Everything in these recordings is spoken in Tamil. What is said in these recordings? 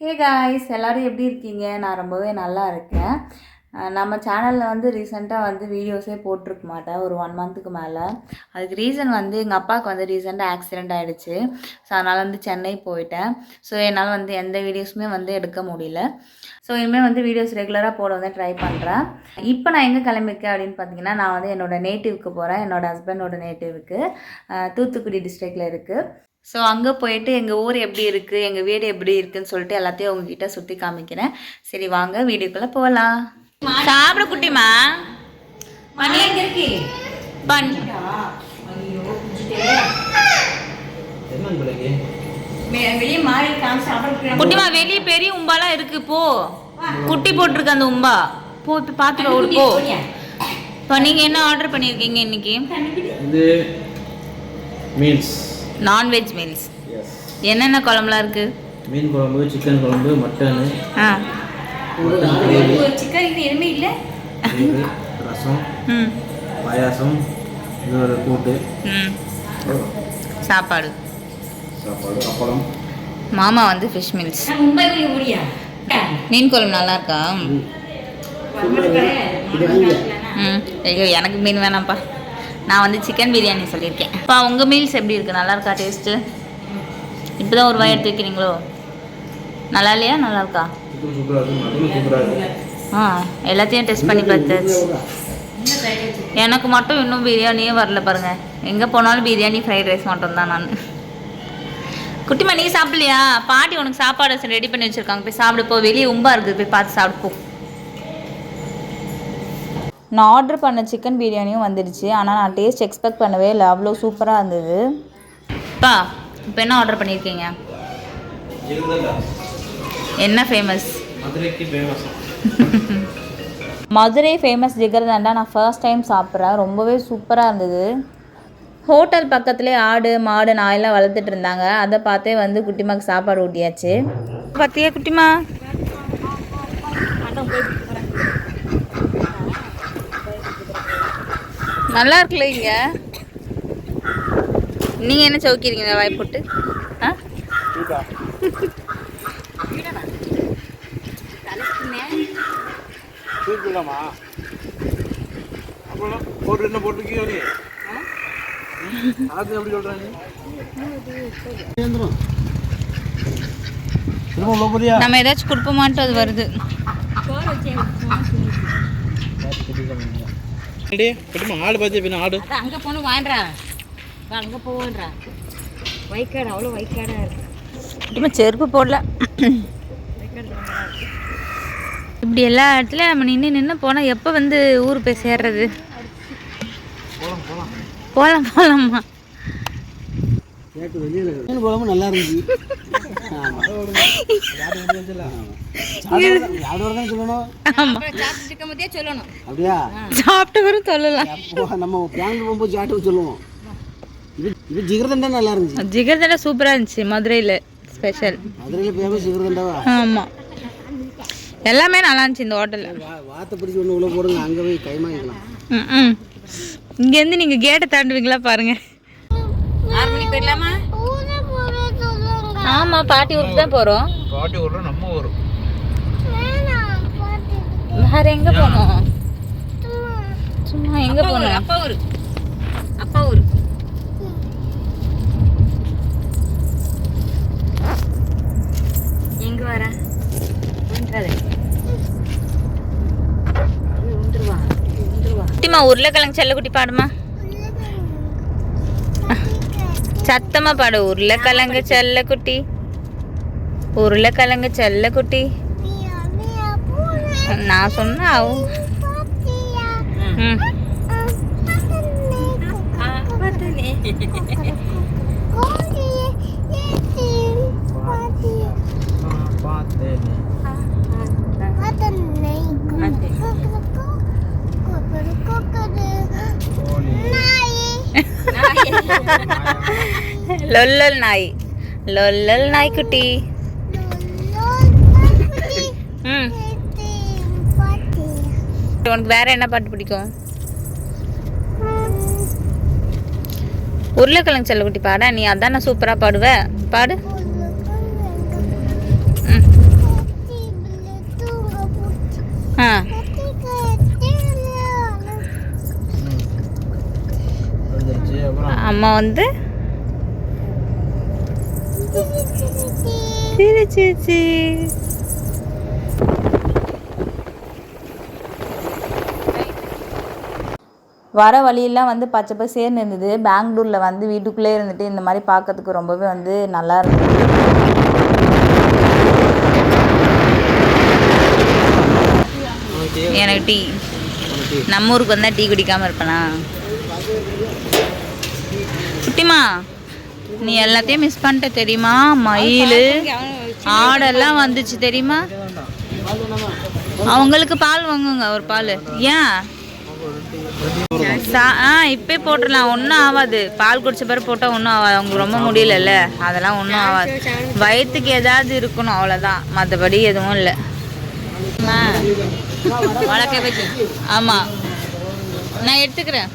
ஹே காய்ஸ், எல்லோரும் எப்படி இருக்கீங்க? நான் ரொம்பவே நல்லா இருக்கேன். நம்ம சேனலில் வந்து ரீசெண்டாக வீடியோஸே போட்டிருக்க மாட்டேன் ஒரு 1 மந்த்துக்கு மேலே. அதுக்கு ரீசன் எங்கள் அப்பாவுக்கு ரீசெண்டாக ஆக்சிடெண்ட் ஆகிடுச்சு. ஸோ அதனால் சென்னை போயிட்டேன். ஸோ என்னால் எந்த வீடியோஸுமே எடுக்க முடியல. ஸோ இனிமேல் வீடியோஸ் ரெகுலராக போட ட்ரை பண்ணுறேன். இப்போ நான் எங்கே கிளம்பியிருக்கேன் அப்படின்னு பார்த்தீங்கன்னா, நான் என்னோடய நேட்டிவ்க்கு போகிறேன். என்னோடய ஹஸ்பண்டோட நேட்டிவ்க்கு தூத்துக்குடி டிஸ்ட்ரிக்டில் இருக்குது. ஸோ அங்கே போயிட்டு எங்கள் ஊர் எப்படி இருக்குது, எங்கள் வீடு எப்படி இருக்குதுன்னு சொல்லிட்டு எல்லாத்தையும் உங்ககிட்ட சுற்றி காமிக்கிறேன். சரி வாங்க வீடியோக்குள்ளே போகலாம். சாப்பிட குட்டிமா மணி எங்கே இருக்கு குட்டிமா? வெளியே பெரிய உம்பாலாம் இருக்கு. போ, குட்டி போட்டிருக்கு அந்த உம்பா. போ பார்த்துக்கோ போ. இப்போ நீங்கள் என்ன ஆர்டர் பண்ணியிருக்கீங்க இன்னைக்கு? Non veg meals. என்னென்ன குழம்புலாம் இருக்கு? மீன் குழம்பு, சிக்கன் குழம்பு, மட்டன், சிக்கன் எதுவுமே இல்லை, ரசம், பாயாசம், இன்னொரு கூட்டு, சாப்பாடு, அப்பளம். மாமா ஃபிஷ் மீல்ஸ். மீன் குழம்பு நல்லா இருக்கா? ஐயோ எனக்கு மீன் வேணாம்ப்பா. நான் சிக்கன் பிரியாணி சொல்லியிருக்கேன். அப்பா உங்கள் மீல்ஸ் எப்படி இருக்குது? நல்லா இருக்கா டேஸ்ட்டு? இப்போ தான் ஒரு வாய் எடுத்து வைக்கிறீங்களோ? நல்லா இல்லையா? நல்லா இருக்கா? எல்லாத்தையும் டெஸ்ட் பண்ணி பார்த்தாச்சு. எனக்கு மட்டும் இன்னும் பிரியாணியே வரல பாருங்கள். எங்கே போனாலும் பிரியாணி, ஃப்ரைட் ரைஸ் மட்டும்தான். நான் குட்டிமா நீ சாப்பிட்லையா? பாட்டி உனக்கு சாப்பாடு ரெடி பண்ணி வச்சுருக்காங்க, போய் சாப்பிடு போ. வெளியே உம்பா இருக்குது, போய் பார்த்து சாப்பிடு போ. நான் ஆர்டர் பண்ண சிக்கன் பிரியாணியும் வந்துடுச்சு. ஆனால் நான் டேஸ்ட் எக்ஸ்பெக்ட் பண்ணவே இல்லை, அவ்வளோ சூப்பராக இருந்தது. பா இப்போ என்ன ஆர்டர் பண்ணியிருக்கீங்க? என்ன ஃபேமஸ்? மதுரை ஃபேமஸ் ஜிகர்தண்டா. நான் ஃபர்ஸ்ட் டைம் சாப்பிட்றேன். ரொம்பவே சூப்பராக இருந்தது. ஹோட்டல் பக்கத்துலேயே ஆடு மாடு நாயெல்லாம் வளர்த்துட்டு இருந்தாங்க. அதை பார்த்தே குட்டிமாக்கு சாப்பாடு ஊட்டியாச்சு. பார்த்தியா குட்டிமா? நல்லா இருக்குல்ல இங்க? நீங்க என்ன சௌக்கிருக்கீங்க வாய் போட்டு? நம்ம ஏதாச்சும் கொடுப்போமான்ட்டு அது வருது. ஆடு பார்த்து ஆடு அங்கே போன வாண்டா, அங்கே போன்றா. வைக்காடு அவ்வளோ வைக்காடாக இருக்கு. செருப்பு போடல. இப்படி எல்லா இடத்துலையும் நம்ம நின்று போனால் எப்போ ஊர் போய் சேர்றது? போகலாம் போகலாமா? நல்லா இருந்துச்சு. ஜிகர்தண்டா சூப்பரா இருந்துச்சு. மதுரையில ஸ்பெஷல். ஆமா எல்லாமே நல்லா இருந்துச்சு இந்த ஹோட்டல்ல. இங்க இருந்து நீங்க கேட்டை தாண்டுவீங்களா பாருங்க. 6 மணிக்கு போயிடலாமா? ஆமா பாட்டி ஊருக்கு தான் போறோம். பாட்டி ஊர்ல நம்ம ஊர். வேற எங்க போனோம்? சும்மா எங்க போனோம்? அப்பா ஊர். அப்பா ஊர். எங்க வர? குட்டிமா உருளைக்கிழங்கு செல்லக்குட்டி பாடுமா? சத்தமா பாடு. உருளைக்கிழங்கு செல்லக்குட்டி, உருளைக்கிழங்கு செல்லக்குட்டி. நான் சொன்னா லொல்லல் நாய், லொல்லல் நாய்க்குட்டி. உனக்கு வேற என்ன பாட்டு பிடிக்கும்? உருளைக்கிழங்கு செல்லக்குட்டி பாட. நீ அதான் நான் சூப்பராக பாடுவேன். பாடு. அம்மா வந்து சிரிச்சிச்சு. வர வழியெல்லாம் வந்து பச்சை பசேர்னு இருந்தது. பெங்களூரில் வந்து வீட்டுக்குள்ளே இருந்துட்டு இந்த மாதிரி பார்க்கறதுக்கு ரொம்பவே வந்து நல்லா இருந்தது. எனக்கு டீ. நம்ம ஊருக்கு வந்தால் டீ குடிக்காமல் இருப்பேனா? குட்டிமா நீ எல்லாத்தையும் மிஸ் பண்ணிட்ட தெரியுமா? மயில் ஆடெல்லாம் வந்துச்சு தெரியுமா? அவங்களுக்கு பால் வாங்குங்க ஒரு பால். ஏன் இப்பே போட்டுடலாம், ஒன்றும் ஆகாது. பால் குடிச்ச பிறகு போட்டால் ஒன்றும் ஆகாது. அவங்களுக்கு ரொம்ப முடியலல்ல, அதெல்லாம் ஒன்றும் ஆகாது. வயிற்றுக்கு ஏதாவது இருக்கணும் அவ்வளோதான், மற்றபடி எதுவும் இல்லை. வழக்க வச்சு ஆமாம் நான் எடுத்துக்கிறேன்.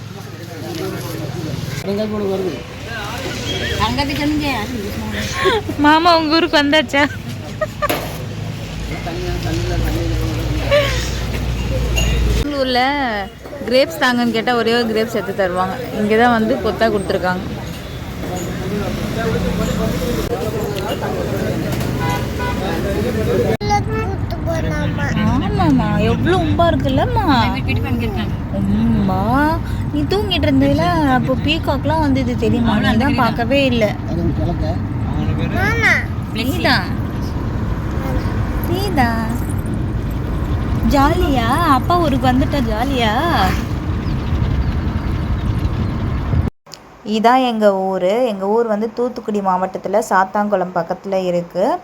மாமா உங்கள் ஊருக்கு வந்தாச்சா? பெங்களூரில் கிரேப்ஸ் தாங்கன்னு கேட்டால் ஒரே ஒரு கிரேப்ஸ் எடுத்து தருவாங்க. இங்கே தான் வந்து கொத்தா கொடுத்துருக்காங்க. ஆமாம்மா எவ்வளோ உம்பா இருக்குல்லம்மா. உம்பா நீ தூங்கிட்டு இருந்ததுல அப்போ பீகாக்லாம் வந்தது தெரியுமா? நீ தான் பார்க்கவே இல்லை. நீதான் நீதான் ஜாலியா அப்பா ஊருக்கு வந்துட்டா ஜாலியா? இதான் எங்கள் ஊர். எங்கள் ஊர் வந்து தூத்துக்குடி மாவட்டத்தில் சாத்தான்குளம் பக்கத்தில் இருக்குது.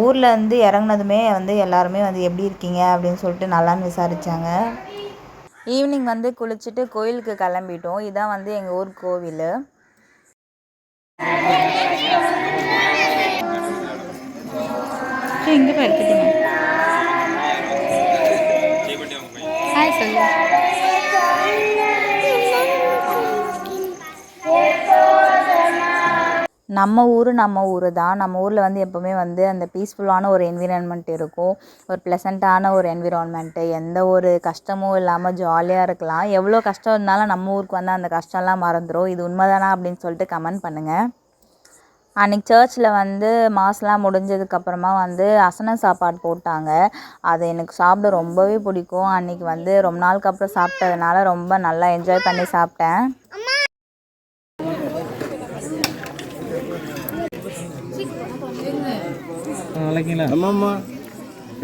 ஊரில் வந்து இறங்குனதுமே வந்து எல்லாருமே வந்து எப்படி இருக்கீங்க அப்படின்னு சொல்லிட்டு நல்லான்னு விசாரித்தாங்க. ஈவினிங் வந்து குளிச்சுட்டு கோயிலுக்கு கிளம்பிட்டோம். இதான் வந்து எங்கள் ஊர் கோவில். எங்கே பார்த்துட்டீங்க? ஹாய் சொல்லு. நம்ம ஊர் தான். நம்ம ஊரில் வந்து எப்போவுமே வந்து அந்த பீஸ்ஃபுல்லான ஒரு என்விரான்மெண்ட் இருக்கும். ஒரு ப்ளசண்ட்டான ஒரு என்விரான்மெண்ட்டு. எந்த ஒரு கஷ்டமும் இல்லாமல் ஜாலியாக இருக்கலாம். எவ்வளோ கஷ்டம் இருந்தாலும் நம்ம ஊருக்கு வந்து அந்த கஷ்டம்லாம் மறந்துடும். இது உண்மைதானா அப்படின்னு சொல்லிட்டு கமெண்ட் பண்ணுங்கள். அன்றைக்கி சர்ச்சில் வந்து மாஸ்லாம் முடிஞ்சதுக்கப்புறமா வந்து அசன சாப்பாடு போட்டாங்க. அது எனக்கு சாப்பிட ரொம்பவே பிடிக்கும். அன்றைக்கி வந்து ரொம்ப நாளுக்கு அப்புறம் சாப்பிட்டதுனால ரொம்ப நல்லா என்ஜாய் பண்ணி சாப்பிட்டேன்.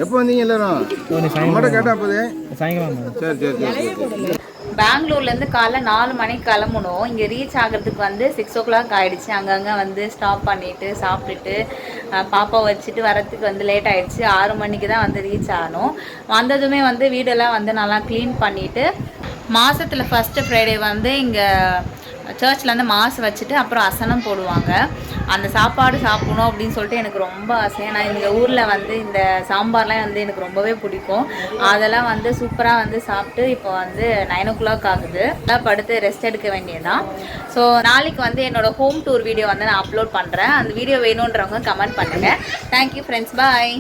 எப்போ வந்தீங்க எல்லாரும்? கேட்டா அப்போதே சாயங்காலம். சரி சரி சரி. பெங்களூர்லேருந்து காலைல 4 மணிக்கு கிளம்பணும். இங்கே ரீச் ஆகிறதுக்கு வந்து 6 o'clock ஆகிடுச்சு. அங்கங்கே வந்து ஸ்டாப் பண்ணிவிட்டு சாப்பிட்டுட்டு பாப்பா வச்சுட்டு வரத்துக்கு வந்து லேட் ஆகிடுச்சு. 6 மணிக்கு தான் வந்து ரீச் ஆகணும். வந்ததுமே வந்து வீடெல்லாம் வந்து நல்லா க்ளீன் பண்ணிவிட்டு மாதத்தில் ஃபஸ்ட்டு ஃப்ரைடே வந்து இங்கே சர்ச்சில் வந்து மாஸ் வச்சுட்டு அப்புறம் அசனம் போடுவாங்க. அந்த சாப்பாடு சாப்பிடணும் அப்படின்னு சொல்லிட்டு எனக்கு ரொம்ப ஆசை. நான் இந்த ஊரில் வந்து இந்த சாம்பார்லாம் வந்து எனக்கு ரொம்பவே பிடிக்கும். அதெல்லாம் வந்து சூப்பராக வந்து சாப்பிட்டு இப்போ வந்து 9 o'clock ஆகுது. எல்லாம் படுத்து ரெஸ்ட் எடுக்க வேண்டியதுதான். ஸோ நாளைக்கு வந்து என்னோடய ஹோம் டூர் வீடியோ வந்து நான் அப்லோட் பண்ணுறேன். அந்த வீடியோ வேணுன்றவங்க கமெண்ட் பண்ணுங்கள். தேங்க்யூ ஃப்ரெண்ட்ஸ், பாய்.